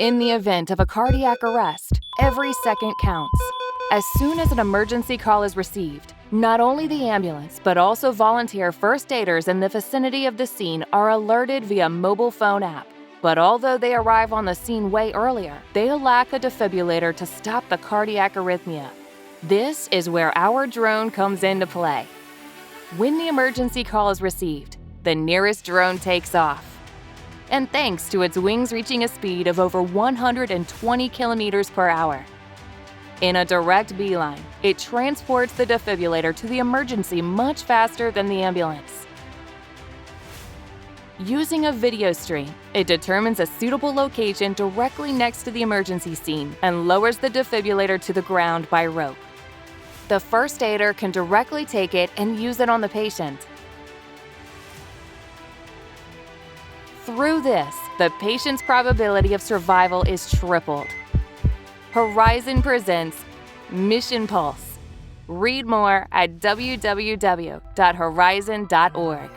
In the event of a cardiac arrest, every second counts. As soon as an emergency call is received, not only the ambulance, but also volunteer first aiders in the vicinity of the scene are alerted via mobile phone app. But although they arrive on the scene way earlier, they lack a defibrillator to stop the cardiac arrhythmia. This is where our drone comes into play. When the emergency call is received, the nearest drone takes off. And thanks to its wings reaching a speed of over 120 kilometers per hour. In a direct beeline, it transports the defibrillator to the emergency much faster than the ambulance. Using a video stream, it determines a suitable location directly next to the emergency scene and lowers the defibrillator to the ground by rope. The first aider can directly take it and use it on the patient. Through this, the patient's probability of survival is tripled. Horizon presents Mission Pulse. Read more at www.horizon.org.